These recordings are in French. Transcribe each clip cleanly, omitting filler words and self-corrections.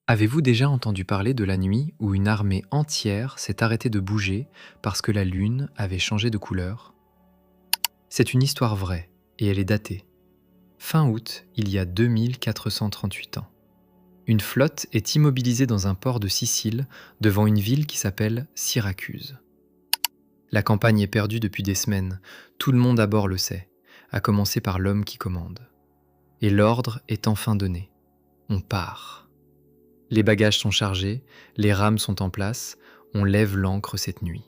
Avez-vous déjà entendu parler de la nuit où une armée entière s'est arrêtée de bouger parce que la Lune avait changé de couleur? C'est une histoire vraie et elle est datée. Fin août, il y a 2438 ans. Une flotte est immobilisée dans un port de Sicile devant une ville qui s'appelle Syracuse. La campagne est perdue depuis des semaines, tout le monde à bord le sait, à commencer par l'homme qui commande. Et l'ordre est enfin donné. On part. Les bagages sont chargés, les rames sont en place, on lève l'ancre cette nuit.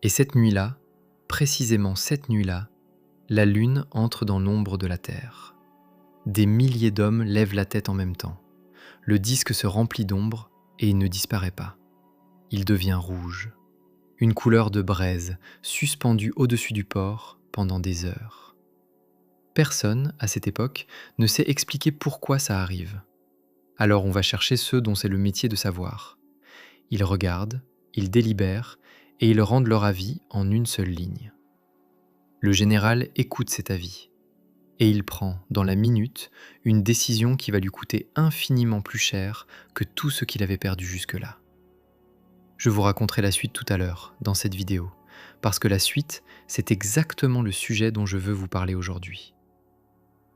Et cette nuit-là, précisément cette nuit-là, la Lune entre dans l'ombre de la Terre. Des milliers d'hommes lèvent la tête en même temps. Le disque se remplit d'ombre et il ne disparaît pas. Il devient rouge. Une couleur de braise, suspendue au-dessus du port pendant des heures. Personne, à cette époque, ne sait expliquer pourquoi ça arrive. Alors on va chercher ceux dont c'est le métier de savoir. Ils regardent, ils délibèrent et ils rendent leur avis en une seule ligne. Le général écoute cet avis et il prend, dans la minute, une décision qui va lui coûter infiniment plus cher que tout ce qu'il avait perdu jusque-là. Je vous raconterai la suite tout à l'heure, dans cette vidéo, parce que la suite, c'est exactement le sujet dont je veux vous parler aujourd'hui.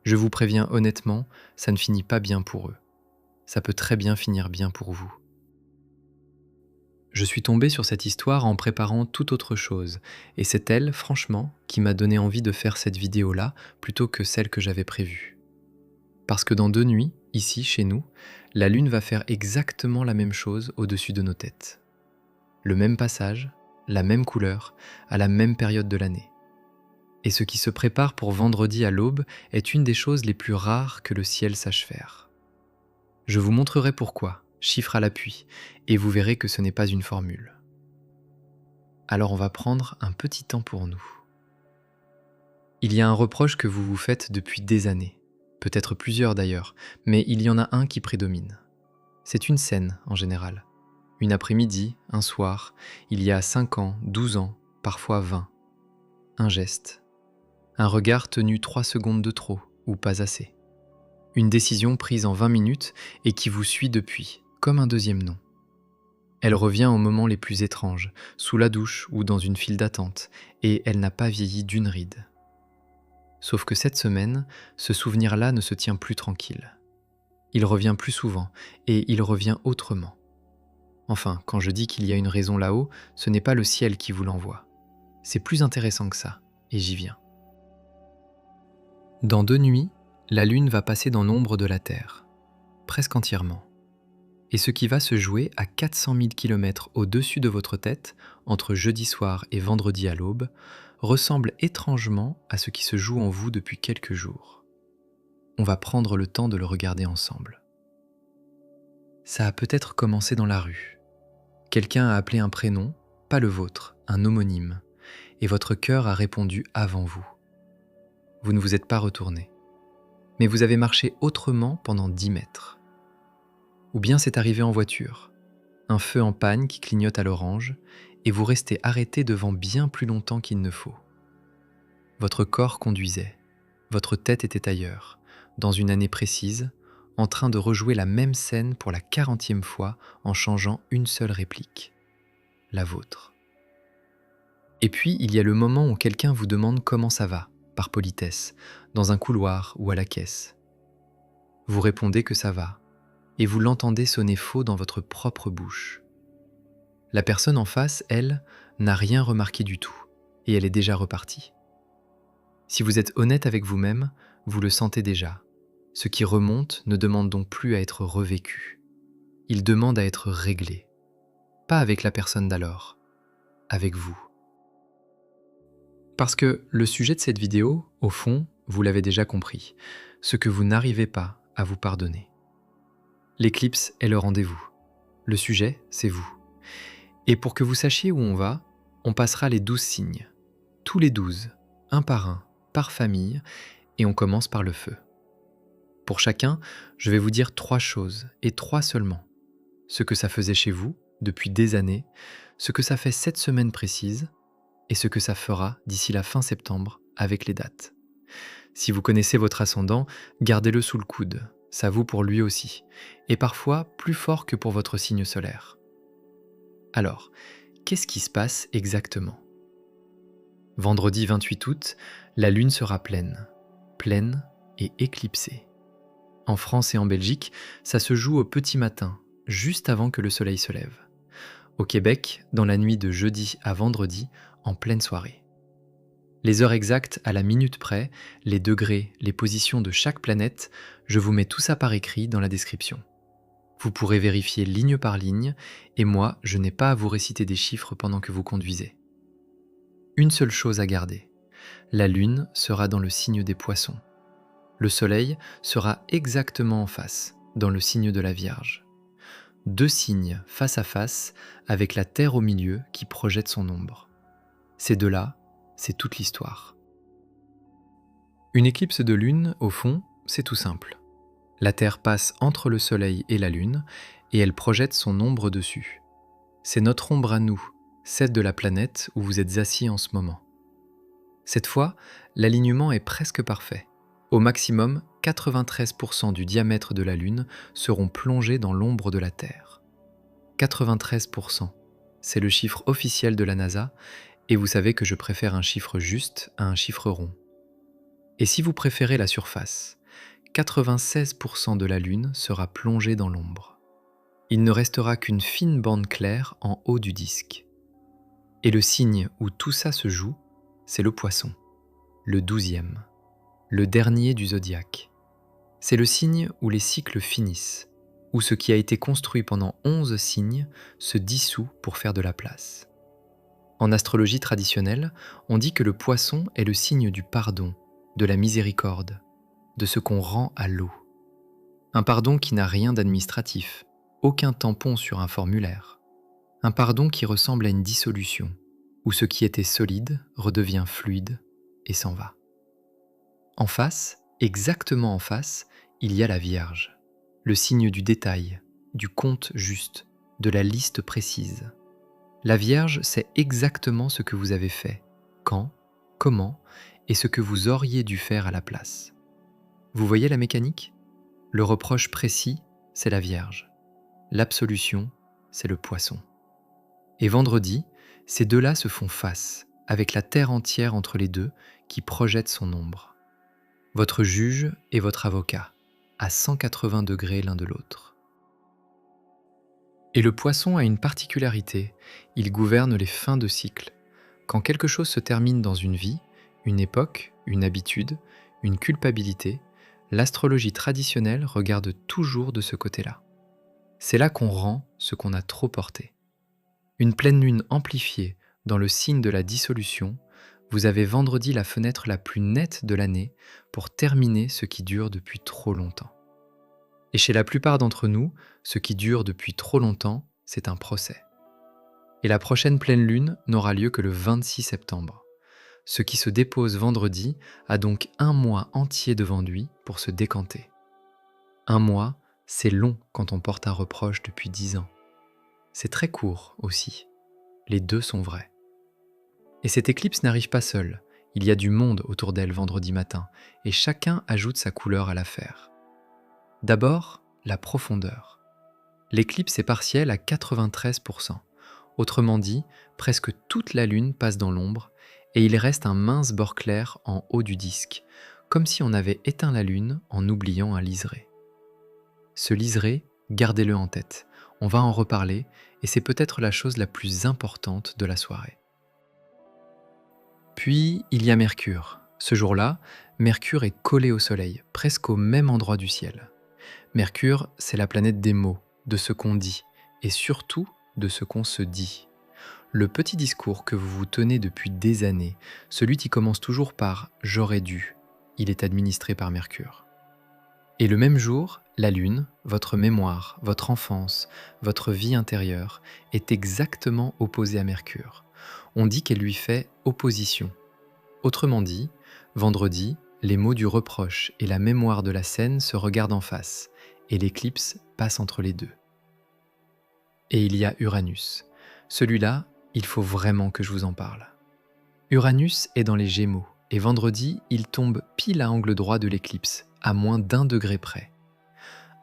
Je vous préviens honnêtement, ça ne finit pas bien pour eux. Ça peut très bien finir bien pour vous. Je suis tombé sur cette histoire en préparant toute autre chose, et c'est elle, franchement, qui m'a donné envie de faire cette vidéo-là plutôt que celle que j'avais prévue. Parce que dans 2 nuits, ici, chez nous, la Lune va faire exactement la même chose au-dessus de nos têtes. Le même passage, la même couleur, à la même période de l'année. Et ce qui se prépare pour vendredi à l'aube est une des choses les plus rares que le ciel sache faire. Je vous montrerai pourquoi, chiffre à l'appui, et vous verrez que ce n'est pas une formule. Alors on va prendre un petit temps pour nous. Il y a un reproche que vous vous faites depuis des années, peut-être plusieurs d'ailleurs, mais il y en a un qui prédomine. C'est une scène en général. Une après-midi, un soir, il y a 5 ans, 12 ans, parfois 20. Un geste. Un regard tenu 3 secondes de trop, ou pas assez. Une décision prise en 20 minutes et qui vous suit depuis, comme un deuxième nom. Elle revient aux moments les plus étranges, sous la douche ou dans une file d'attente, et elle n'a pas vieilli d'une ride. Sauf que cette semaine, ce souvenir-là ne se tient plus tranquille. Il revient plus souvent, et il revient autrement. Enfin, quand je dis qu'il y a une raison là-haut, ce n'est pas le ciel qui vous l'envoie. C'est plus intéressant que ça, et j'y viens. Dans 2 nuits, la Lune va passer dans l'ombre de la Terre, presque entièrement. Et ce qui va se jouer à 400 000 km au-dessus de votre tête, entre jeudi soir et vendredi à l'aube, ressemble étrangement à ce qui se joue en vous depuis quelques jours. On va prendre le temps de le regarder ensemble. Ça a peut-être commencé dans la rue. Quelqu'un a appelé un prénom, pas le vôtre, un homonyme, et votre cœur a répondu avant vous. Vous ne vous êtes pas retourné, mais vous avez marché autrement pendant 10 mètres. Ou bien c'est arrivé en voiture, un feu en panne qui clignote à l'orange, et vous restez arrêté devant bien plus longtemps qu'il ne faut. Votre corps conduisait, votre tête était ailleurs, dans une année précise, en train de rejouer la même scène pour la 40e fois en changeant une seule réplique, la vôtre. Et puis il y a le moment où quelqu'un vous demande comment ça va, par politesse, dans un couloir ou à la caisse. Vous répondez que ça va, et vous l'entendez sonner faux dans votre propre bouche. La personne en face, elle, n'a rien remarqué du tout, et elle est déjà repartie. Si vous êtes honnête avec vous-même, vous le sentez déjà. Ce qui remonte ne demande donc plus à être revécu. Il demande à être réglé. Pas avec la personne d'alors, avec vous. Parce que le sujet de cette vidéo, au fond, vous l'avez déjà compris, ce que vous n'arrivez pas à vous pardonner. L'éclipse est le rendez-vous. Le sujet, c'est vous. Et pour que vous sachiez où on va, on passera les 12 signes. Tous les 12, un par un, par famille, et on commence par le feu. Pour chacun, je vais vous dire 3 choses, et 3 seulement. Ce que ça faisait chez vous, depuis des années, ce que ça fait cette semaine précise, et ce que ça fera d'ici la fin septembre avec les dates. Si vous connaissez votre ascendant, gardez-le sous le coude. ça vaut pour lui aussi, et parfois plus fort que pour votre signe solaire. Alors, qu'est-ce qui se passe exactement? Vendredi 28 août, la Lune sera pleine et éclipsée. En France et en Belgique, ça se joue au petit matin, juste avant que le soleil se lève. Au Québec, dans la nuit de jeudi à vendredi, en pleine soirée. Les heures exactes à la minute près, les degrés, les positions de chaque planète, je vous mets tout ça par écrit dans la description. Vous pourrez vérifier ligne par ligne, et moi, je n'ai pas à vous réciter des chiffres pendant que vous conduisez. Une seule chose à garder, la Lune sera dans le signe des Poissons. Le Soleil sera exactement en face, dans le signe de la Vierge. Deux signes face à face, avec la Terre au milieu qui projette son ombre. Ces deux-là, c'est toute l'histoire. Une éclipse de Lune, au fond, c'est tout simple. La Terre passe entre le Soleil et la Lune, et elle projette son ombre dessus. C'est notre ombre à nous, celle de la planète où vous êtes assis en ce moment. Cette fois, l'alignement est presque parfait. Au maximum, 93% du diamètre de la Lune seront plongés dans l'ombre de la Terre. 93%, c'est le chiffre officiel de la NASA, et vous savez que je préfère un chiffre juste à un chiffre rond. Et si vous préférez la surface, 96% de la Lune sera plongée dans l'ombre. Il ne restera qu'une fine bande claire en haut du disque. Et le signe où tout ça se joue, c'est le Poisson, le 12e, le dernier du zodiaque. C'est le signe où les cycles finissent, où ce qui a été construit pendant 11 signes se dissout pour faire de la place. En astrologie traditionnelle, on dit que le Poisson est le signe du pardon, de la miséricorde, de ce qu'on rend à l'eau. Un pardon qui n'a rien d'administratif, aucun tampon sur un formulaire. Un pardon qui ressemble à une dissolution, où ce qui était solide redevient fluide et s'en va. En face, exactement en face, il y a la Vierge, le signe du détail, du compte juste, de la liste précise. La Vierge sait exactement ce que vous avez fait, quand, comment et ce que vous auriez dû faire à la place. Vous voyez la mécanique? Le reproche précis, c'est la Vierge. L'absolution, c'est le Poisson. Et vendredi, ces deux-là se font face, avec la Terre entière entre les deux qui projette son ombre. Votre juge et votre avocat, à 180 degrés l'un de l'autre. Et le Poisson a une particularité, il gouverne les fins de cycle. Quand quelque chose se termine dans une vie, une époque, une habitude, une culpabilité, l'astrologie traditionnelle regarde toujours de ce côté-là. C'est là qu'on rend ce qu'on a trop porté. Une pleine lune amplifiée dans le signe de la dissolution, vous avez vendredi la fenêtre la plus nette de l'année pour terminer ce qui dure depuis trop longtemps. Et chez la plupart d'entre nous, ce qui dure depuis trop longtemps, c'est un procès. Et la prochaine pleine lune n'aura lieu que le 26 septembre. Ce qui se dépose vendredi a donc un mois entier devant lui pour se décanter. Un mois, c'est long quand on porte un reproche depuis 10 ans. C'est très court aussi. Les deux sont vrais. Et cette éclipse n'arrive pas seule. Il y a du monde autour d'elle vendredi matin, et chacun ajoute sa couleur à l'affaire. D'abord, la profondeur. L'éclipse est partielle à 93%. Autrement dit, presque toute la Lune passe dans l'ombre, et il reste un mince bord clair en haut du disque, comme si on avait éteint la Lune en oubliant un liseré. Ce liseré, gardez-le en tête. On va en reparler, et c'est peut-être la chose la plus importante de la soirée. Puis, il y a Mercure. Ce jour-là, Mercure est collé au Soleil, presque au même endroit du ciel. Mercure, c'est la planète des mots, de ce qu'on dit, et surtout de ce qu'on se dit. Le petit discours que vous vous tenez depuis des années, celui qui commence toujours par « j'aurais dû », il est administré par Mercure. Et le même jour, la Lune, votre mémoire, votre enfance, votre vie intérieure, est exactement opposée à Mercure. On dit qu'elle lui fait opposition. Autrement dit, vendredi, les mots du reproche et la mémoire de la scène se regardent en face, et l'éclipse passe entre les deux. Et il y a Uranus. Celui-là, il faut vraiment que je vous en parle. Uranus est dans les Gémeaux, et vendredi, il tombe pile à angle droit de l'éclipse, à moins d'1 degré près.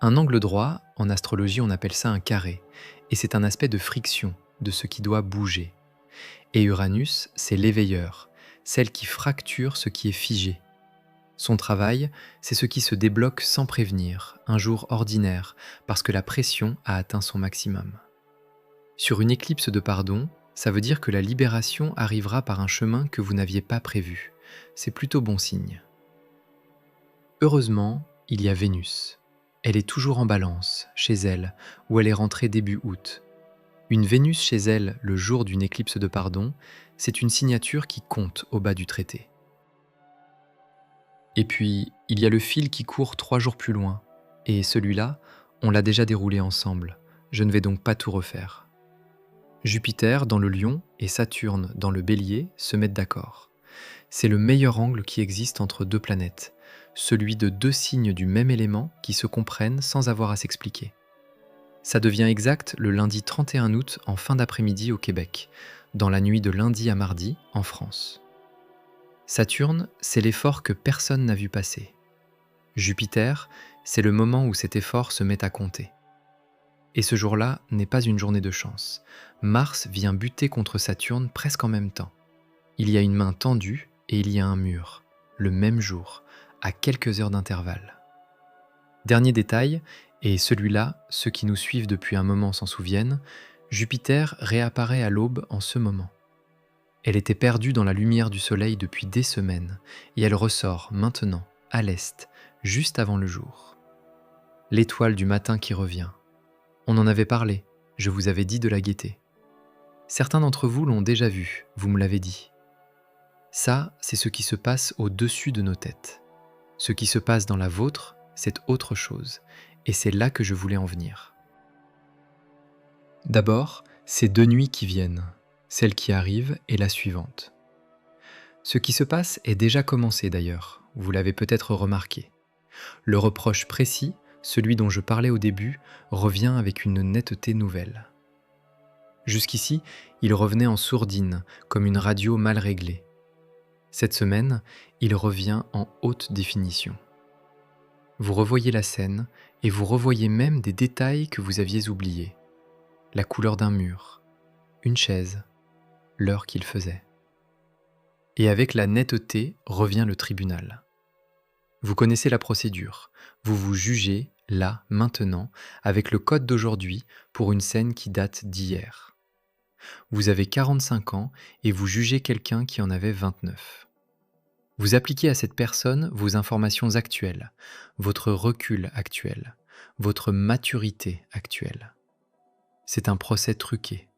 Un angle droit, en astrologie, on appelle ça un carré, et c'est un aspect de friction, de ce qui doit bouger. Et Uranus, c'est l'éveilleur, celle qui fracture ce qui est figé. Son travail, c'est ce qui se débloque sans prévenir, un jour ordinaire, parce que la pression a atteint son maximum. Sur une éclipse de pardon, ça veut dire que la libération arrivera par un chemin que vous n'aviez pas prévu. C'est plutôt bon signe. Heureusement, il y a Vénus. Elle est toujours en balance, chez elle, où elle est rentrée début août. Une Vénus chez elle le jour d'une éclipse de pardon, c'est une signature qui compte au bas du traité. Et puis, il y a le fil qui court 3 jours plus loin, et celui-là, on l'a déjà déroulé ensemble, je ne vais donc pas tout refaire. Jupiter dans le Lion et Saturne dans le Bélier se mettent d'accord. C'est le meilleur angle qui existe entre deux planètes, celui de deux signes du même élément qui se comprennent sans avoir à s'expliquer. Ça devient exact le lundi 31 août en fin d'après-midi au Québec, dans la nuit de lundi à mardi en France. Saturne, c'est l'effort que personne n'a vu passer. Jupiter, c'est le moment où cet effort se met à compter. Et ce jour-là n'est pas une journée de chance. Mars vient buter contre Saturne presque en même temps. Il y a une main tendue et il y a un mur, le même jour, à quelques heures d'intervalle. Dernier détail, et celui-là, ceux qui nous suivent depuis un moment s'en souviennent, Jupiter réapparaît à l'aube en ce moment. Elle était perdue dans la lumière du soleil depuis des semaines, et elle ressort maintenant, à l'est, juste avant le jour. L'étoile du matin qui revient. On en avait parlé, je vous avais dit de la guetter. Certains d'entre vous l'ont déjà vue, vous me l'avez dit. Ça, c'est ce qui se passe au-dessus de nos têtes. Ce qui se passe dans la vôtre, c'est autre chose, et c'est là que je voulais en venir. D'abord, ces 2 nuits qui viennent, celle qui arrive et la suivante. Ce qui se passe est déjà commencé d'ailleurs, vous l'avez peut-être remarqué. Le reproche précis, celui dont je parlais au début, revient avec une netteté nouvelle. Jusqu'ici, il revenait en sourdine, comme une radio mal réglée. Cette semaine, il revient en haute définition. Vous revoyez la scène et vous revoyez même des détails que vous aviez oubliés. La couleur d'un mur, une chaise, l'heure qu'il faisait. Et avec la netteté revient le tribunal. Vous connaissez la procédure, vous vous jugez, là, maintenant, avec le code d'aujourd'hui pour une scène qui date d'hier. Vous avez 45 ans et vous jugez quelqu'un qui en avait 29. Vous appliquez à cette personne vos informations actuelles, votre recul actuel, votre maturité actuelle. C'est un procès truqué.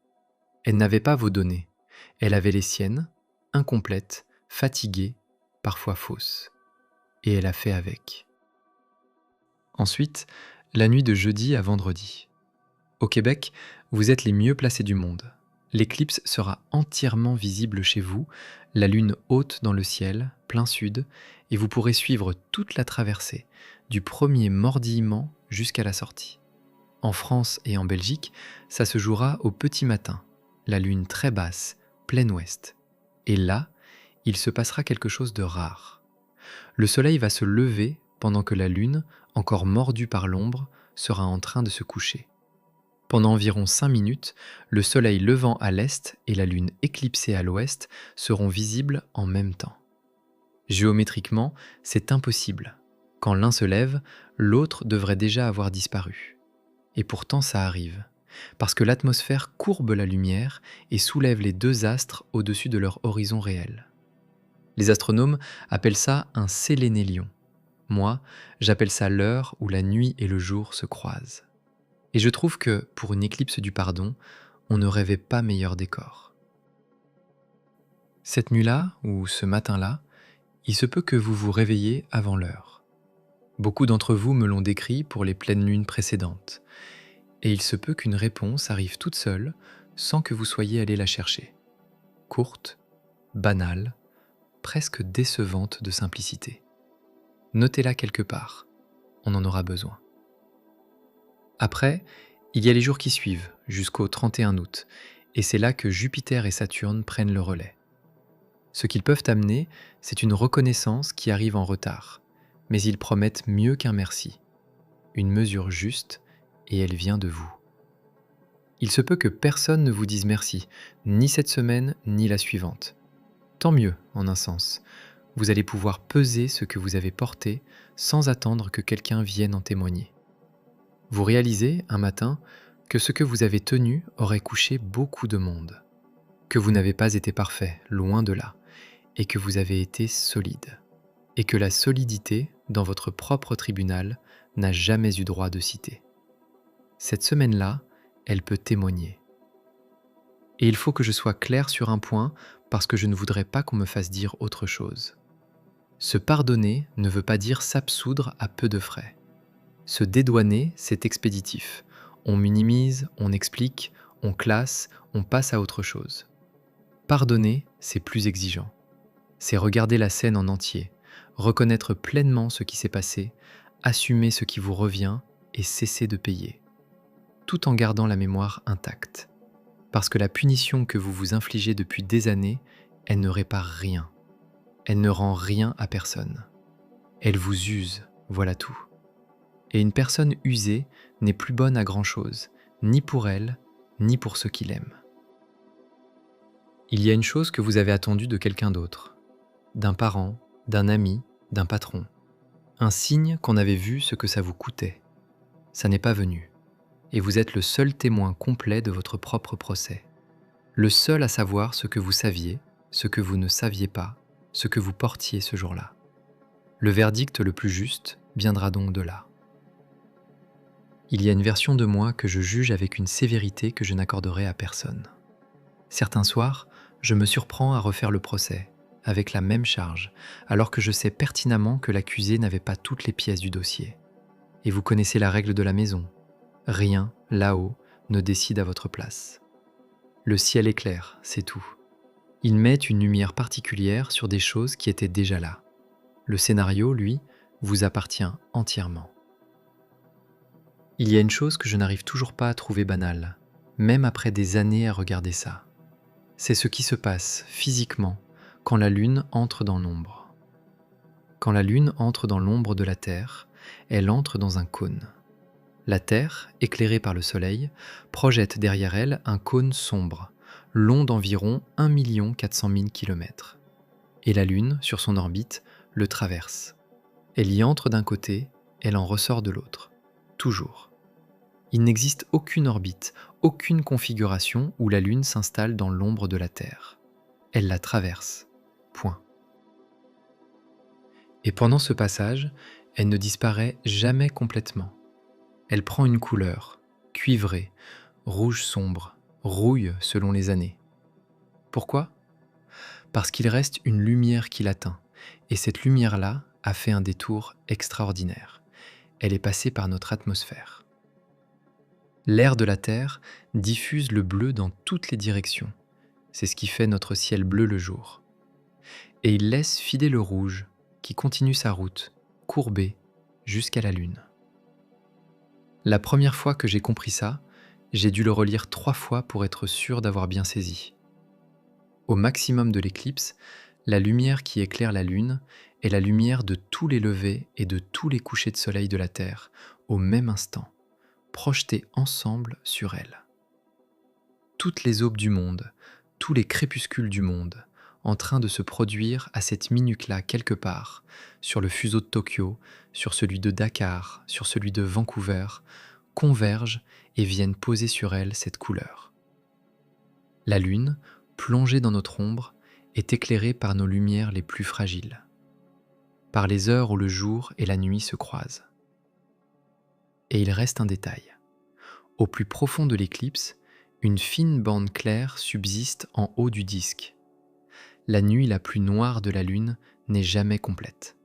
Elle n'avait pas vos données, elle avait les siennes, incomplètes, fatiguées, parfois fausses. Et elle a fait avec. Ensuite, la nuit de jeudi à vendredi. Au Québec, vous êtes les mieux placés du monde. L'éclipse sera entièrement visible chez vous, la lune haute dans le ciel, plein sud, et vous pourrez suivre toute la traversée, du premier mordillement jusqu'à la sortie. En France et en Belgique, ça se jouera au petit matin, la lune très basse, plein ouest. Et là, il se passera quelque chose de rare. Le soleil va se lever pendant que la lune, encore mordue par l'ombre, sera en train de se coucher. Pendant environ 5 minutes, le soleil levant à l'est et la lune éclipsée à l'ouest seront visibles en même temps. Géométriquement, c'est impossible. Quand l'un se lève, l'autre devrait déjà avoir disparu. Et pourtant ça arrive, parce que l'atmosphère courbe la lumière et soulève les deux astres au-dessus de leur horizon réel. Les astronomes appellent ça un sélénélion. Moi, j'appelle ça l'heure où la nuit et le jour se croisent. Et je trouve que, pour une éclipse du pardon, on ne rêvait pas meilleur décor. Cette nuit-là, ou ce matin-là, il se peut que vous vous réveillez avant l'heure. Beaucoup d'entre vous me l'ont décrit pour les pleines lunes précédentes. Et il se peut qu'une réponse arrive toute seule, sans que vous soyez allé la chercher. Courte, banale, presque décevante de simplicité. Notez-la quelque part, on en aura besoin. Après, il y a les jours qui suivent, jusqu'au 31 août, et c'est là que Jupiter et Saturne prennent le relais. Ce qu'ils peuvent amener, c'est une reconnaissance qui arrive en retard, mais ils promettent mieux qu'un merci. une mesure juste, et elle vient de vous. Il se peut que personne ne vous dise merci, ni cette semaine, ni la suivante. Tant mieux, en un sens. Vous allez pouvoir peser ce que vous avez porté sans attendre que quelqu'un vienne en témoigner. Vous réalisez, un matin, que ce que vous avez tenu aurait couché beaucoup de monde, que vous n'avez pas été parfait, loin de là, et que vous avez été solide, et que la solidité, dans votre propre tribunal, n'a jamais eu droit de citer. Cette semaine-là, elle peut témoigner. Et il faut que je sois clair sur un point parce que je ne voudrais pas qu'on me fasse dire autre chose. Se pardonner ne veut pas dire s'absoudre à peu de frais. Se dédouaner, c'est expéditif. On minimise, on explique, on classe, on passe à autre chose. Pardonner, c'est plus exigeant. C'est regarder la scène en entier, reconnaître pleinement ce qui s'est passé, assumer ce qui vous revient et cesser de payer, tout en gardant la mémoire intacte. Parce que la punition que vous vous infligez depuis des années, elle ne répare rien. Elle ne rend rien à personne. Elle vous use, voilà tout. Et une personne usée n'est plus bonne à grand-chose, ni pour elle, ni pour ceux qui l'aiment. Il y a une chose que vous avez attendue de quelqu'un d'autre, d'un parent, d'un ami, d'un patron. Un signe qu'on avait vu ce que ça vous coûtait. Ça n'est pas venu. Et vous êtes le seul témoin complet de votre propre procès. Le seul à savoir ce que vous saviez, ce que vous ne saviez pas, ce que vous portiez ce jour-là. Le verdict le plus juste viendra donc de là. Il y a une version de moi que je juge avec une sévérité que je n'accorderai à personne. Certains soirs, je me surprends à refaire le procès, avec la même charge, alors que je sais pertinemment que l'accusé n'avait pas toutes les pièces du dossier. Et vous connaissez la règle de la maison. Rien, là-haut, ne décide à votre place. Le ciel est clair, c'est tout. Il met une lumière particulière sur des choses qui étaient déjà là. Le scénario, lui, vous appartient entièrement. Il y a une chose que je n'arrive toujours pas à trouver banale, même après des années à regarder ça. C'est ce qui se passe, physiquement, quand la Lune entre dans l'ombre. Quand la Lune entre dans l'ombre de la Terre, elle entre dans un cône. La Terre, éclairée par le Soleil, projette derrière elle un cône sombre, long d'environ 1 400 000 km. Et la Lune, sur son orbite, le traverse. Elle y entre d'un côté, elle en ressort de l'autre. Toujours. Il n'existe aucune orbite, aucune configuration où la Lune s'installe dans l'ombre de la Terre. Elle la traverse. Point. Et pendant ce passage, elle ne disparaît jamais complètement. Elle prend une couleur, cuivrée, rouge sombre, rouille selon les années. Pourquoi ? Parce qu'il reste une lumière qui l'atteint, et cette lumière-là a fait un détour extraordinaire. Elle est passée par notre atmosphère. L'air de la Terre diffuse le bleu dans toutes les directions. C'est ce qui fait notre ciel bleu le jour. Et il laisse filer le rouge, qui continue sa route, courbée, jusqu'à la Lune. La première fois que j'ai compris ça, j'ai dû le relire 3 fois pour être sûr d'avoir bien saisi. Au maximum de l'éclipse, la lumière qui éclaire la Lune est la lumière de tous les levers et de tous les couchers de soleil de la Terre, au même instant, projetés ensemble sur elle. Toutes les aubes du monde, tous les crépuscules du monde, en train de se produire à cette minute-là quelque part, sur le fuseau de Tokyo, sur celui de Dakar, sur celui de Vancouver, convergent et viennent poser sur elle cette couleur. La Lune, plongée dans notre ombre, est éclairée par nos lumières les plus fragiles, par les heures où le jour et la nuit se croisent. Et il reste un détail. Au plus profond de l'éclipse, une fine bande claire subsiste en haut du disque. La nuit la plus noire de la Lune n'est jamais complète.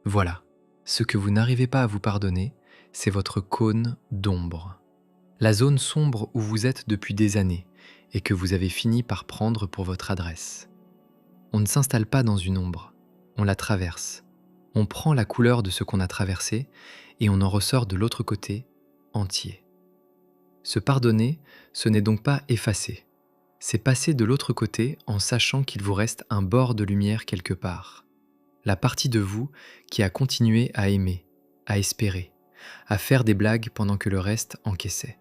Voilà, ce que vous n'arrivez pas à vous pardonner, c'est votre cône d'ombre. La zone sombre où vous êtes depuis des années et que vous avez fini par prendre pour votre adresse. On ne s'installe pas dans une ombre, on la traverse. On prend la couleur de ce qu'on a traversé et on en ressort de l'autre côté, entier. Se pardonner, ce n'est donc pas effacer. C'est passer de l'autre côté en sachant qu'il vous reste un bord de lumière quelque part. La partie de vous qui a continué à aimer, à espérer, à faire des blagues pendant que le reste encaissait.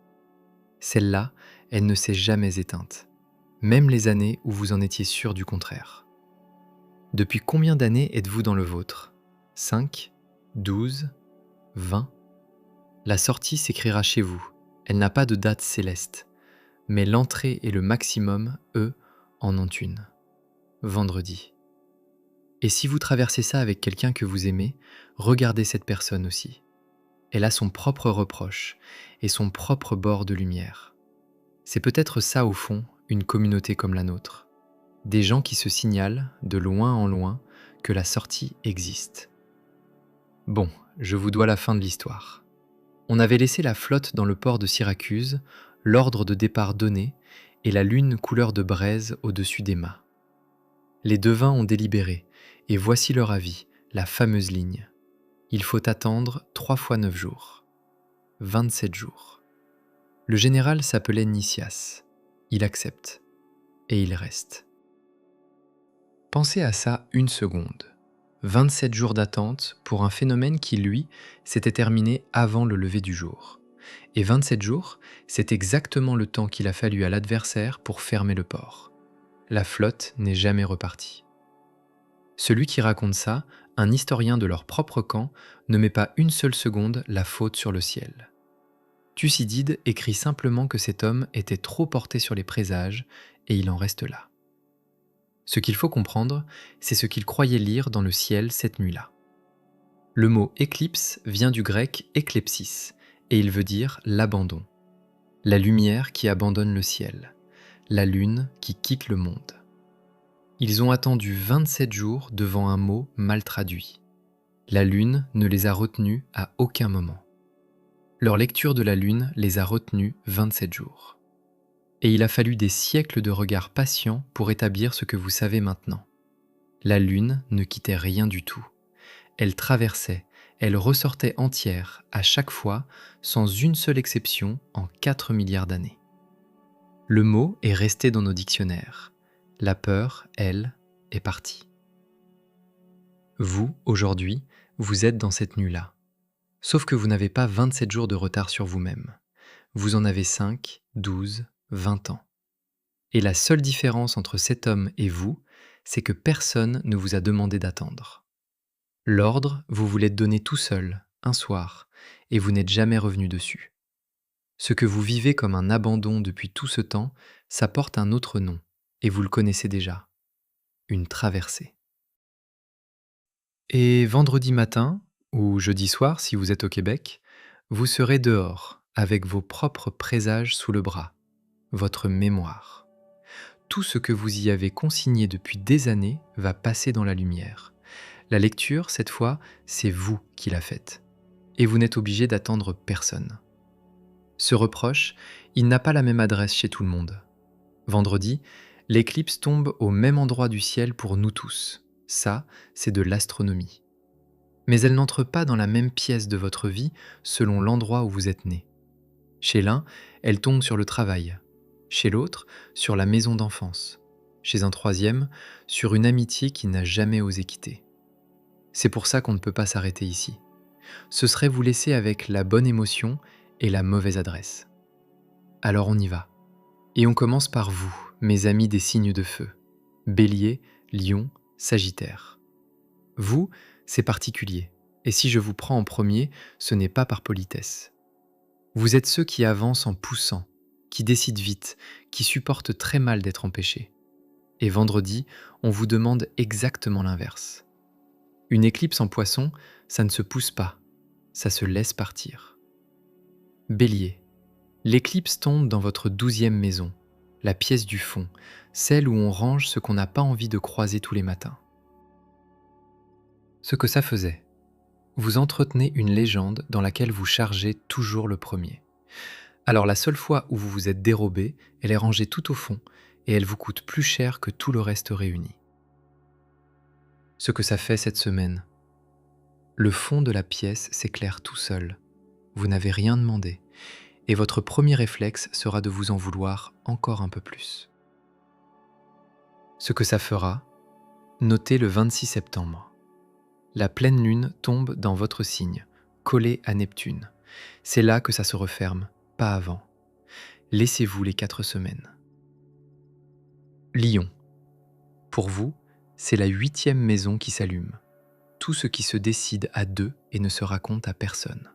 Celle-là, elle ne s'est jamais éteinte, même les années où vous en étiez sûr du contraire. Depuis combien d'années êtes-vous dans le vôtre ? 5, 12, 20 ? La sortie s'écrira chez vous. Elle n'a pas de date céleste. Mais l'entrée et le maximum, eux, en ont une. Vendredi. Et si vous traversez ça avec quelqu'un que vous aimez, regardez cette personne aussi. Elle a son propre reproche et son propre bord de lumière. C'est peut-être ça au fond, une communauté comme la nôtre. Des gens qui se signalent, de loin en loin, que la sortie existe. Bon, je vous dois la fin de l'histoire. On avait laissé la flotte dans le port de Syracuse, l'ordre de départ donné, et la lune couleur de braise au-dessus des mâts. Les devins ont délibéré, et voici leur avis, la fameuse ligne. Il faut attendre 3 fois 9 jours. 27 jours. Le général s'appelait Nicias. Il accepte. Et il reste. Pensez à ça une seconde. 27 jours d'attente pour un phénomène qui, lui, s'était terminé avant le lever du jour. Et 27 jours, c'est exactement le temps qu'il a fallu à l'adversaire pour fermer le port. La flotte n'est jamais repartie. Celui qui raconte ça, un historien de leur propre camp, ne met pas une seule seconde la faute sur le ciel. Thucydide écrit simplement que cet homme était trop porté sur les présages et il en reste là. Ce qu'il faut comprendre, c'est ce qu'il croyait lire dans le ciel cette nuit-là. Le mot éclipse vient du grec éclepsis et il veut dire l'abandon. La lumière qui abandonne le ciel, la lune qui quitte le monde. Ils ont attendu 27 jours devant un mot mal traduit. La lune ne les a retenus à aucun moment. Leur lecture de la lune les a retenus 27 jours. Et il a fallu des siècles de regards patients pour établir ce que vous savez maintenant. La lune ne quittait rien du tout. Elle traversait, elle ressortait entière à chaque fois, sans une seule exception en 4 milliards d'années. Le mot est resté dans nos dictionnaires. La peur, elle, est partie. Vous, aujourd'hui, vous êtes dans cette nuit-là. Sauf que vous n'avez pas 27 jours de retard sur vous-même. Vous en avez 5, 12, 20 ans. Et la seule différence entre cet homme et vous, c'est que personne ne vous a demandé d'attendre. L'ordre, vous vous l'êtes donné tout seul, un soir, et vous n'êtes jamais revenu dessus. Ce que vous vivez comme un abandon depuis tout ce temps, ça porte un autre nom, et vous le connaissez déjà. Une traversée. Et vendredi matin, ou jeudi soir si vous êtes au Québec, vous serez dehors, avec vos propres présages sous le bras, votre mémoire. Tout ce que vous y avez consigné depuis des années va passer dans la lumière. La lecture, cette fois, c'est vous qui la faites. Et vous n'êtes obligé d'attendre personne. Ce reproche, il n'a pas la même adresse chez tout le monde. Vendredi, l'éclipse tombe au même endroit du ciel pour nous tous. Ça, c'est de l'astronomie. Mais elle n'entre pas dans la même pièce de votre vie selon l'endroit où vous êtes né. Chez l'un, elle tombe sur le travail. Chez l'autre, sur la maison d'enfance. Chez un troisième, sur une amitié qui n'a jamais osé quitter. C'est pour ça qu'on ne peut pas s'arrêter ici. Ce serait vous laisser avec la bonne émotion et la mauvaise adresse. Alors on y va. Et on commence par vous, mes amis des signes de feu. Bélier, Lion, Sagittaire. Vous, c'est particulier. Et si je vous prends en premier, ce n'est pas par politesse. Vous êtes ceux qui avancent en poussant, qui décident vite, qui supportent très mal d'être empêchés. Et vendredi, on vous demande exactement l'inverse. Une éclipse en Poisson, ça ne se pousse pas, ça se laisse partir. Bélier. L'éclipse tombe dans votre 12e maison, la pièce du fond, celle où on range ce qu'on n'a pas envie de croiser tous les matins. Ce que ça faisait. Vous entretenez une légende dans laquelle vous chargez toujours le premier. Alors la seule fois où vous vous êtes dérobé, elle est rangée tout au fond et elle vous coûte plus cher que tout le reste réuni. Ce que ça fait cette semaine. Le fond de la pièce s'éclaire tout seul. Vous n'avez rien demandé et votre premier réflexe sera de vous en vouloir encore un peu plus. Ce que ça fera, notez le 26 septembre. La pleine lune tombe dans votre signe, collé à Neptune. C'est là que ça se referme, pas avant. Laissez-vous les 4 semaines. Lion. Pour vous, c'est la 8e maison qui s'allume. Tout ce qui se décide à deux et ne se raconte à personne.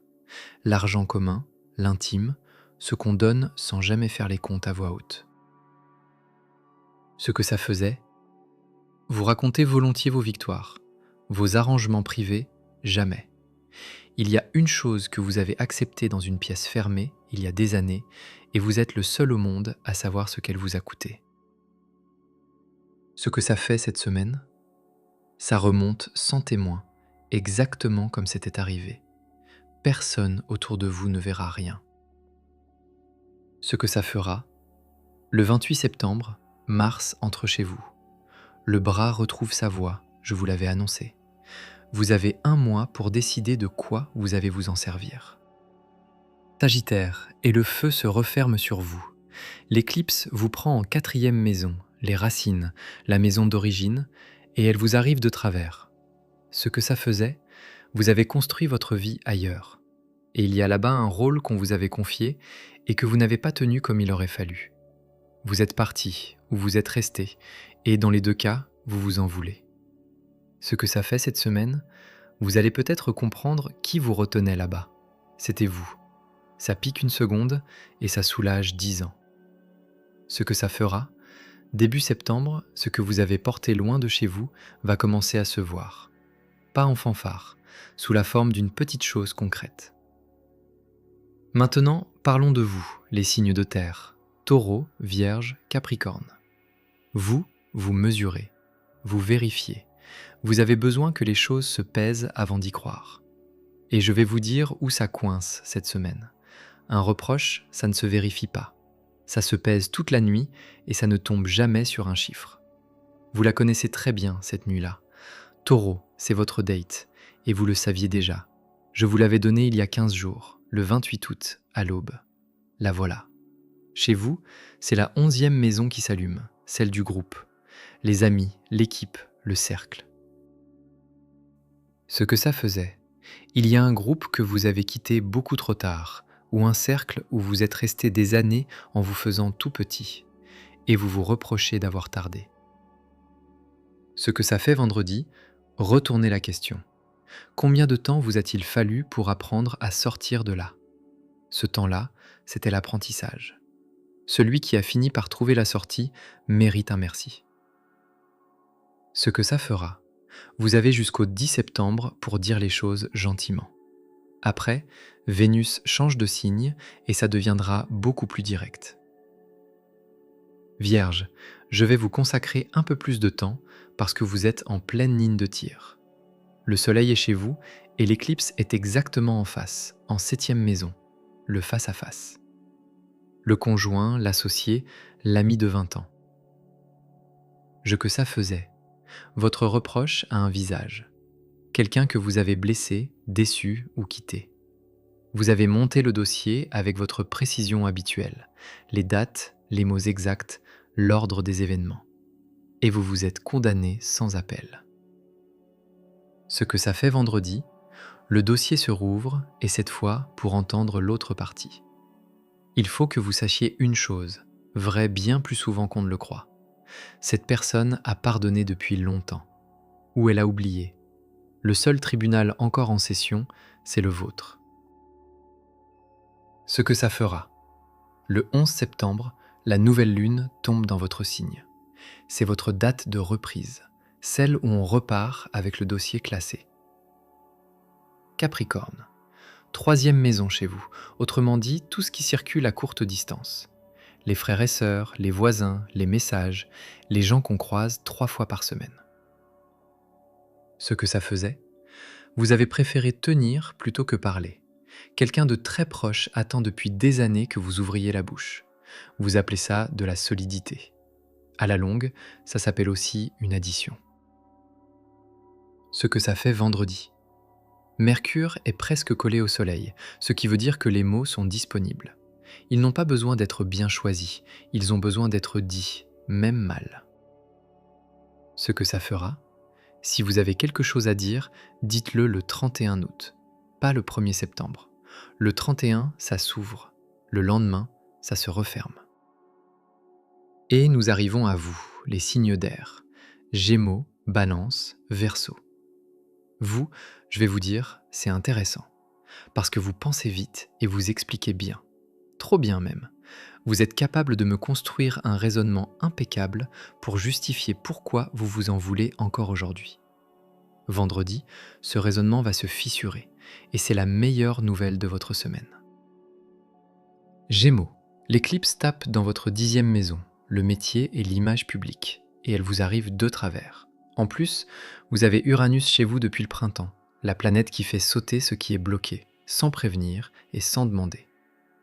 L'argent commun, l'intime, ce qu'on donne sans jamais faire les comptes à voix haute. Ce que ça faisait, vous racontez volontiers vos victoires, vos arrangements privés, jamais. Il y a une chose que vous avez acceptée dans une pièce fermée il y a des années et vous êtes le seul au monde à savoir ce qu'elle vous a coûté. Ce que ça fait cette semaine, ça remonte sans témoin, exactement comme c'était arrivé. Personne autour de vous ne verra rien. Ce que ça fera, le 28 septembre, Mars entre chez vous. Le bras retrouve sa voie, je vous l'avais annoncé. Vous avez 1 mois pour décider de quoi vous allez vous en servir. Sagittaire, et le feu se referme sur vous. L'éclipse vous prend en 4e maison, les racines, la maison d'origine, et elle vous arrive de travers. Ce que ça faisait, vous avez construit votre vie ailleurs. Et il y a là-bas un rôle qu'on vous avait confié et que vous n'avez pas tenu comme il aurait fallu. Vous êtes parti ou vous êtes resté, et dans les 2 cas, vous vous en voulez. Ce que ça fait cette semaine, vous allez peut-être comprendre qui vous retenait là-bas. C'était vous. Ça pique 1 seconde et ça soulage 10 ans. Ce que ça fera, début septembre, ce que vous avez porté loin de chez vous va commencer à se voir. Pas en fanfare, sous la forme d'une petite chose concrète. Maintenant, parlons de vous, les signes de terre, Taureau, Vierge, Capricorne. Vous, vous mesurez, vous vérifiez. Vous avez besoin que les choses se pèsent avant d'y croire. Et je vais vous dire où ça coince cette semaine. Un reproche, ça ne se vérifie pas. Ça se pèse toute la nuit et ça ne tombe jamais sur un chiffre. Vous la connaissez très bien cette nuit-là. Taureau, c'est votre date, et vous le saviez déjà. Je vous l'avais donnée il y a 15 jours, le 28 août, à l'aube. La voilà. Chez vous, c'est la 11e maison qui s'allume, celle du groupe. Les amis, l'équipe, le cercle. Ce que ça faisait, il y a un groupe que vous avez quitté beaucoup trop tard, ou un cercle où vous êtes resté des années en vous faisant tout petit, et vous vous reprochez d'avoir tardé. Ce que ça fait vendredi, retournez la question. Combien de temps vous a-t-il fallu pour apprendre à sortir de là ? Ce temps-là, c'était l'apprentissage. Celui qui a fini par trouver la sortie mérite un merci. Ce que ça fera, vous avez jusqu'au 10 septembre pour dire les choses gentiment. Après, Vénus change de signe et ça deviendra beaucoup plus direct. Vierge, je vais vous consacrer un peu plus de temps parce que vous êtes en pleine ligne de tir. Le soleil est chez vous et l'éclipse est exactement en face, en 7e maison, le face-à-face. Le conjoint, l'associé, l'ami de 20 ans. Ce que ça faisait, votre reproche a un visage. Quelqu'un que vous avez blessé, déçu ou quitté. Vous avez monté le dossier avec votre précision habituelle, les dates, les mots exacts, l'ordre des événements. Et vous vous êtes condamné sans appel. Ce que ça fait vendredi, le dossier se rouvre et cette fois pour entendre l'autre partie. Il faut que vous sachiez une chose, vraie bien plus souvent qu'on ne le croit. Cette personne a pardonné depuis longtemps. Ou elle a oublié. Le seul tribunal encore en session, c'est le vôtre. Ce que ça fera. Le 11 septembre, la nouvelle lune tombe dans votre signe. C'est votre date de reprise, celle où on repart avec le dossier classé. Capricorne. 3e maison chez vous, autrement dit tout ce qui circule à courte distance. Les frères et sœurs, les voisins, les messages, les gens qu'on croise 3 fois par semaine. Ce que ça faisait, vous avez préféré tenir plutôt que parler. Quelqu'un de très proche attend depuis des années que vous ouvriez la bouche. Vous appelez ça de la solidité. À la longue, ça s'appelle aussi une addition. Ce que ça fait vendredi. Mercure est presque collé au soleil, ce qui veut dire que les mots sont disponibles. Ils n'ont pas besoin d'être bien choisis, ils ont besoin d'être dits, même mal. Ce que ça fera, si vous avez quelque chose à dire, dites-le le 31 août. pas le 1er septembre. Le 31, ça s'ouvre. Le lendemain, ça se referme. Et nous arrivons à vous, les signes d'air. Gémeaux, Balance, Verseau. Vous, je vais vous dire, c'est intéressant. Parce que vous pensez vite et vous expliquez bien. Trop bien même. Vous êtes capable de me construire un raisonnement impeccable pour justifier pourquoi vous vous en voulez encore aujourd'hui. Vendredi, ce raisonnement va se fissurer et c'est la meilleure nouvelle de votre semaine. Gémeaux, l'éclipse tape dans votre 10e maison, le métier et l'image publique, et elle vous arrive de travers. En plus, vous avez Uranus chez vous depuis le printemps, la planète qui fait sauter ce qui est bloqué, sans prévenir et sans demander.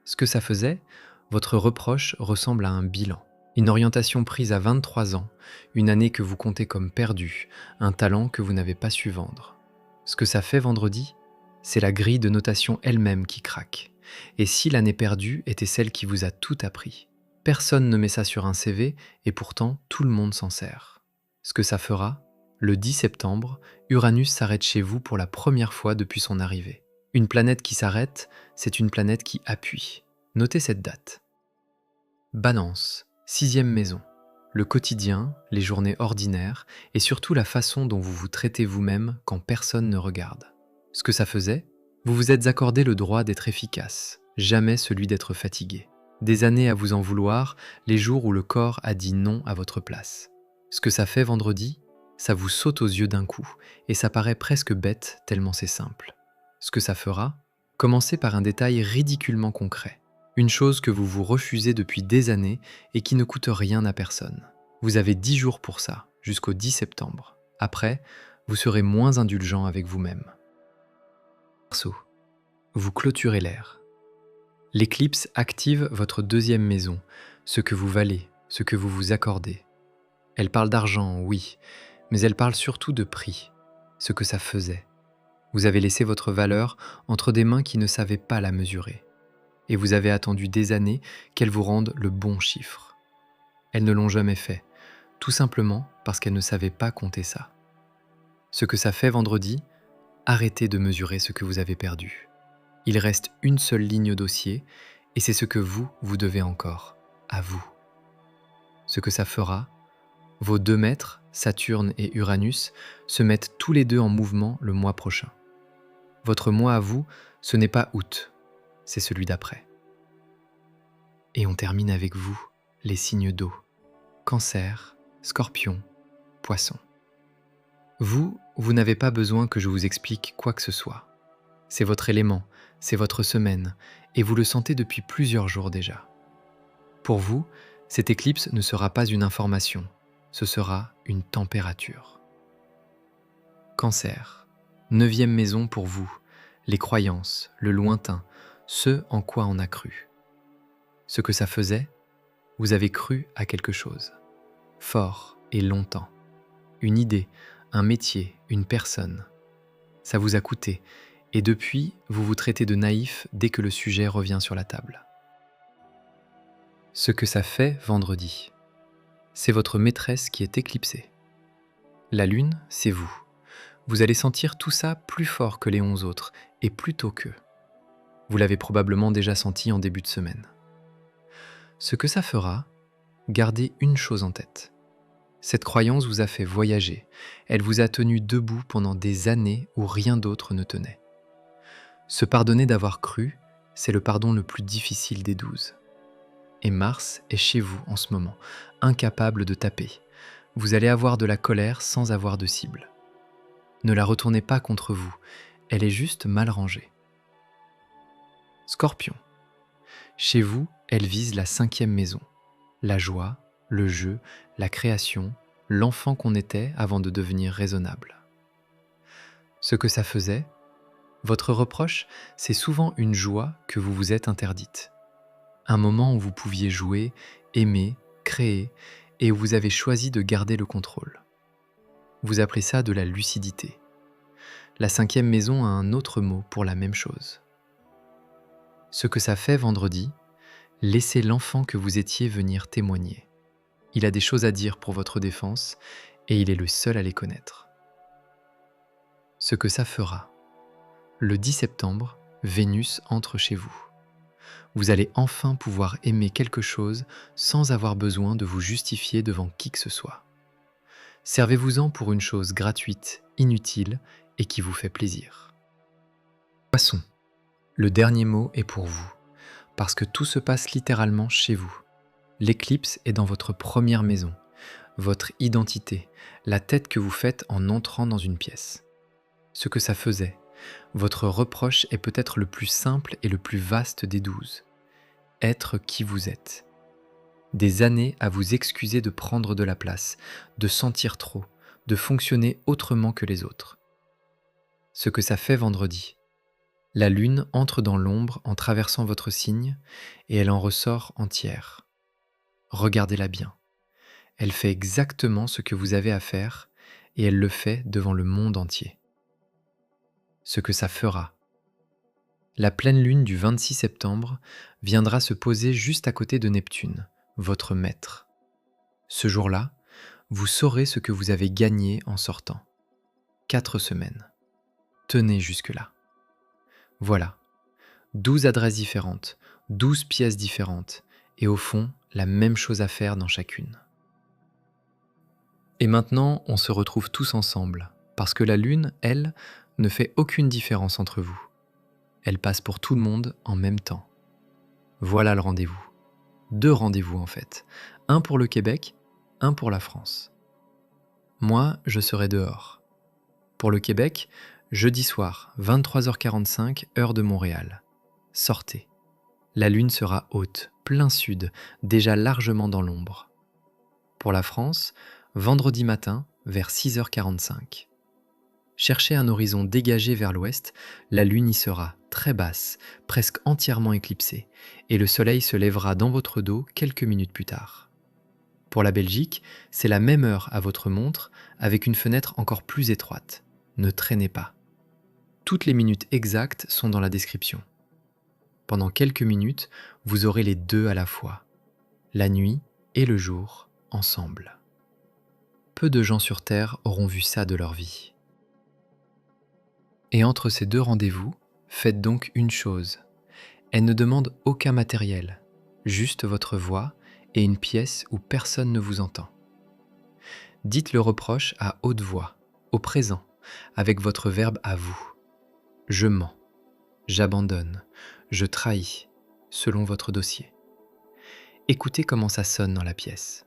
Ce que ça faisait, votre reproche ressemble à un bilan. Une orientation prise à 23 ans, une année que vous comptez comme perdue, un talent que vous n'avez pas su vendre. Ce que ça fait vendredi, c'est la grille de notation elle-même qui craque. Et si l'année perdue était celle qui vous a tout appris? Personne ne met ça sur un CV et pourtant tout le monde s'en sert. Ce que ça fera, le 10 septembre, Uranus s'arrête chez vous pour la première fois depuis son arrivée. Une planète qui s'arrête, c'est une planète qui appuie. Notez cette date. Balance, 6e maison. Le quotidien, les journées ordinaires et surtout la façon dont vous vous traitez vous-même quand personne ne regarde. Ce que ça faisait, vous vous êtes accordé le droit d'être efficace, jamais celui d'être fatigué. Des années à vous en vouloir, les jours où le corps a dit non à votre place. Ce que ça fait vendredi, ça vous saute aux yeux d'un coup et ça paraît presque bête tellement c'est simple. Ce que ça fera, commencez par un détail ridiculement concret. Une chose que vous vous refusez depuis des années et qui ne coûte rien à personne. Vous avez 10 jours pour ça, jusqu'au 10 septembre. Après, vous serez moins indulgent avec vous-même. Verseau, vous clôturez l'air. L'éclipse active votre 2e maison, ce que vous valez, ce que vous vous accordez. Elle parle d'argent, oui, mais elle parle surtout de prix, ce que ça faisait. Vous avez laissé votre valeur entre des mains qui ne savaient pas la mesurer. Et vous avez attendu des années qu'elles vous rendent le bon chiffre. Elles ne l'ont jamais fait, tout simplement parce qu'elles ne savaient pas compter ça. Ce que ça fait vendredi, arrêtez de mesurer ce que vous avez perdu. Il reste une seule ligne au dossier, et c'est ce que vous devez encore, à vous. Ce que ça fera, vos 2 maîtres, Saturne et Uranus, se mettent tous les deux en mouvement le mois prochain. Votre mois à vous, ce n'est pas août, c'est celui d'après. Et on termine avec vous, les signes d'eau. Cancer, Scorpion, Poisson. Vous n'avez pas besoin que je vous explique quoi que ce soit. C'est votre élément, c'est votre semaine, et vous le sentez depuis plusieurs jours déjà. Pour vous, cette éclipse ne sera pas une information, ce sera une température. Cancer, 9e maison pour vous, les croyances, le lointain, ce en quoi on a cru. Ce que ça faisait, vous avez cru à quelque chose, fort et longtemps. Une idée, un métier, une personne. Ça vous a coûté, et depuis, vous vous traitez de naïf dès que le sujet revient sur la table. Ce que ça fait vendredi, c'est votre maîtresse qui est éclipsée. La lune, c'est vous. Vous allez sentir tout ça plus fort que les 11 autres, et plus tôt qu'eux. Vous l'avez probablement déjà senti en début de semaine. Ce que ça fera, gardez une chose en tête. Cette croyance vous a fait voyager, elle vous a tenu debout pendant des années où rien d'autre ne tenait. Se pardonner d'avoir cru, c'est le pardon le plus difficile des 12. Et Mars est chez vous en ce moment, incapable de taper. Vous allez avoir de la colère sans avoir de cible. Ne la retournez pas contre vous, elle est juste mal rangée. Scorpion. Chez vous, elle vise la 5e maison. La joie, le jeu, la création, l'enfant qu'on était avant de devenir raisonnable. Ce que ça faisait, votre reproche, c'est souvent une joie que vous vous êtes interdite. Un moment où vous pouviez jouer, aimer, créer, et où vous avez choisi de garder le contrôle. Vous appelez ça de la lucidité. La 5e maison a un autre mot pour la même chose. Ce que ça fait vendredi, laissez l'enfant que vous étiez venir témoigner. Il a des choses à dire pour votre défense, et il est le seul à les connaître. Ce que ça fera, Le 10 septembre, Vénus entre chez vous. Vous allez enfin pouvoir aimer quelque chose sans avoir besoin de vous justifier devant qui que ce soit. Servez-vous-en pour une chose gratuite, inutile et qui vous fait plaisir. Poisson. Le dernier mot est pour vous, parce que tout se passe littéralement chez vous. L'éclipse est dans votre première maison, votre identité, la tête que vous faites en entrant dans une pièce. Ce que ça faisait, votre reproche est peut-être le plus simple et le plus vaste des 12. Être qui vous êtes. Des années à vous excuser de prendre de la place, de sentir trop, de fonctionner autrement que les autres. Ce que ça fait vendredi. La lune entre dans l'ombre en traversant votre signe et elle en ressort entière. Regardez-la bien. Elle fait exactement ce que vous avez à faire et elle le fait devant le monde entier. Ce que ça fera. La pleine lune du 26 septembre viendra se poser juste à côté de Neptune, votre maître. Ce jour-là, vous saurez ce que vous avez gagné en sortant. 4 semaines. Tenez jusque-là. Voilà. 12 adresses différentes, 12 pièces différentes, et au fond, la même chose à faire dans chacune. Et maintenant, on se retrouve tous ensemble, parce que la lune, elle, ne fait aucune différence entre vous. Elle passe pour tout le monde en même temps. Voilà le rendez-vous. 2 rendez-vous en fait. Un pour le Québec, un pour la France. Moi, je serai dehors. Pour le Québec, jeudi soir, 23h45, heure de Montréal. Sortez. La lune sera haute, plein sud, déjà largement dans l'ombre. Pour la France, vendredi matin, vers 6h45. Cherchez un horizon dégagé vers l'ouest, la lune y sera, très basse, presque entièrement éclipsée, et le soleil se lèvera dans votre dos quelques minutes plus tard. Pour la Belgique, c'est la même heure à votre montre, avec une fenêtre encore plus étroite. Ne traînez pas. Toutes les minutes exactes sont dans la description. Pendant quelques minutes, vous aurez les deux à la fois, la nuit et le jour, ensemble. Peu de gens sur Terre auront vu ça de leur vie. Et entre ces 2 rendez-vous, faites donc une chose. Elle ne demande aucun matériel, juste votre voix et une pièce où personne ne vous entend. Dites le reproche à haute voix, au présent, avec votre verbe à vous. Je mens, j'abandonne, je trahis, selon votre dossier. Écoutez comment ça sonne dans la pièce.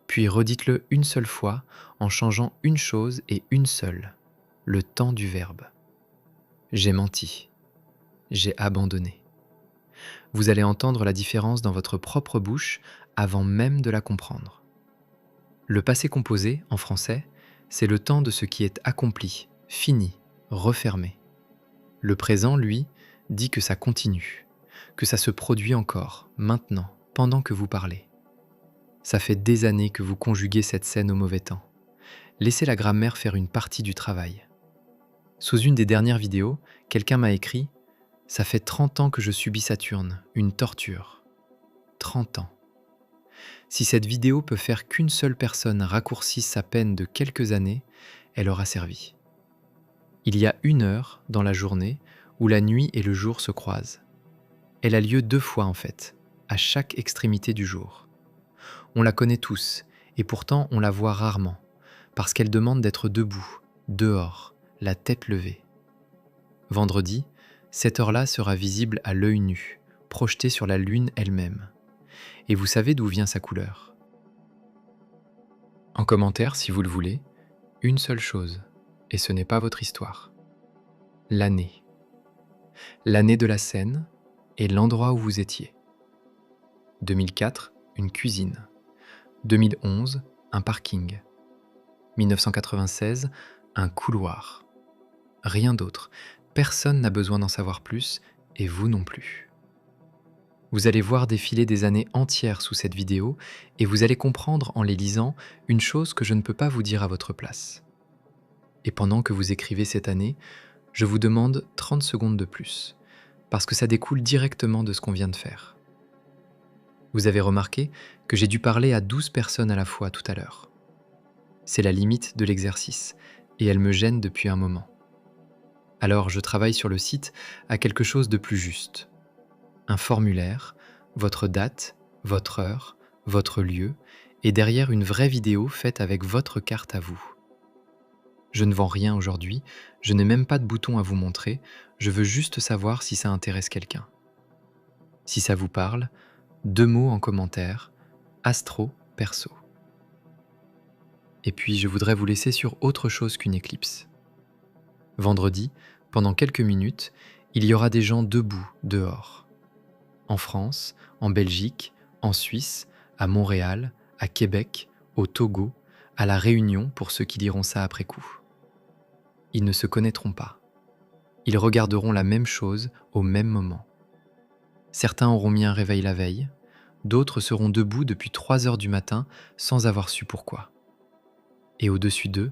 Puis redites-le une seule fois en changeant une chose et une seule, le temps du verbe. J'ai menti, j'ai abandonné. Vous allez entendre la différence dans votre propre bouche avant même de la comprendre. Le passé composé, en français, c'est le temps de ce qui est accompli, fini, refermé. Le présent, lui, dit que ça continue, que ça se produit encore, maintenant, pendant que vous parlez. Ça fait des années que vous conjuguez cette scène au mauvais temps. Laissez la grammaire faire une partie du travail. Sous une des dernières vidéos, quelqu'un m'a écrit « Ça fait 30 ans que je subis Saturne, une torture. » 30 ans. Si cette vidéo peut faire qu'une seule personne raccourcisse sa peine de quelques années, elle aura servi. Il y a 1 heure dans la journée où la nuit et le jour se croisent. Elle a lieu 2 fois en fait, à chaque extrémité du jour. On la connaît tous, et pourtant on la voit rarement, parce qu'elle demande d'être debout, dehors, la tête levée. Vendredi, cette heure-là sera visible à l'œil nu, projetée sur la lune elle-même. Et vous savez d'où vient sa couleur. En commentaire, si vous le voulez, une seule chose, et ce n'est pas votre histoire. L'année. L'année de la scène et l'endroit où vous étiez. 2004, une cuisine. 2011, un parking. 1996, un couloir. Rien d'autre. Personne n'a besoin d'en savoir plus, et vous non plus. Vous allez voir défiler des années entières sous cette vidéo, et vous allez comprendre en les lisant une chose que je ne peux pas vous dire à votre place. Et pendant que vous écrivez cette année, je vous demande 30 secondes de plus, parce que ça découle directement de ce qu'on vient de faire. Vous avez remarqué que j'ai dû parler à 12 personnes à la fois tout à l'heure. C'est la limite de l'exercice, et elle me gêne depuis un moment. Alors je travaille sur le site à quelque chose de plus juste. Un formulaire, votre date, votre heure, votre lieu, et derrière une vraie vidéo faite avec votre carte à vous. Je ne vends rien aujourd'hui, je n'ai même pas de bouton à vous montrer, je veux juste savoir si ça intéresse quelqu'un. Si ça vous parle, 2 mots en commentaire, astro, perso. Et puis je voudrais vous laisser sur autre chose qu'une éclipse. Vendredi, pendant quelques minutes, il y aura des gens debout dehors. En France, en Belgique, en Suisse, à Montréal, à Québec, au Togo, à La Réunion pour ceux qui diront ça après coup. Ils ne se connaîtront pas. Ils regarderont la même chose au même moment. Certains auront mis un réveil la veille, d'autres seront debout depuis 3 heures du matin sans avoir su pourquoi. Et au-dessus d'eux,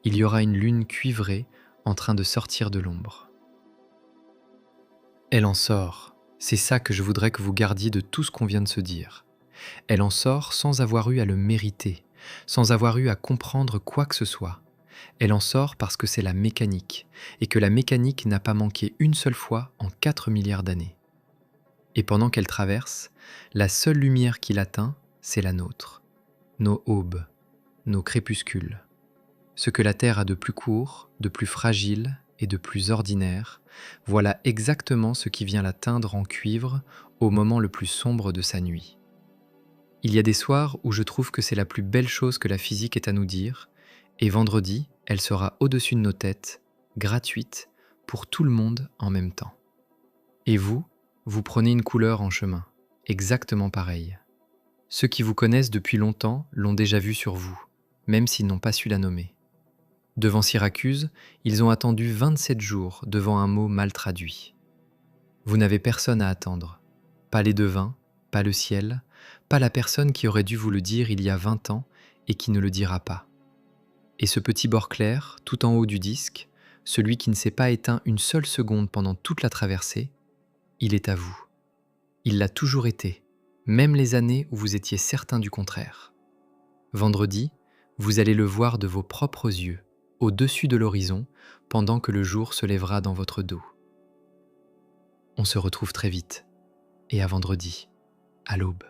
il y aura une lune cuivrée en train de sortir de l'ombre. Elle en sort, c'est ça que je voudrais que vous gardiez de tout ce qu'on vient de se dire. Elle en sort sans avoir eu à le mériter, sans avoir eu à comprendre quoi que ce soit. Elle en sort parce que c'est la mécanique, et que la mécanique n'a pas manqué une seule fois en 4 milliards d'années. Et pendant qu'elle traverse, la seule lumière qui l'atteint, c'est la nôtre. Nos aubes, nos crépuscules. Ce que la Terre a de plus court, de plus fragile et de plus ordinaire, voilà exactement ce qui vient la teindre en cuivre au moment le plus sombre de sa nuit. Il y a des soirs où je trouve que c'est la plus belle chose que la physique ait à nous dire, et vendredi, elle sera au-dessus de nos têtes, gratuite, pour tout le monde en même temps. Et vous, vous prenez une couleur en chemin, exactement pareille. Ceux qui vous connaissent depuis longtemps l'ont déjà vue sur vous, même s'ils n'ont pas su la nommer. Devant Syracuse, ils ont attendu 27 jours devant un mot mal traduit. Vous n'avez personne à attendre, pas les devins, pas le ciel, pas la personne qui aurait dû vous le dire il y a 20 ans et qui ne le dira pas. Et ce petit bord clair, tout en haut du disque, celui qui ne s'est pas éteint une seule seconde pendant toute la traversée, il est à vous. Il l'a toujours été, même les années où vous étiez certain du contraire. Vendredi, vous allez le voir de vos propres yeux, au-dessus de l'horizon, pendant que le jour se lèvera dans votre dos. On se retrouve très vite, et à vendredi, à l'aube.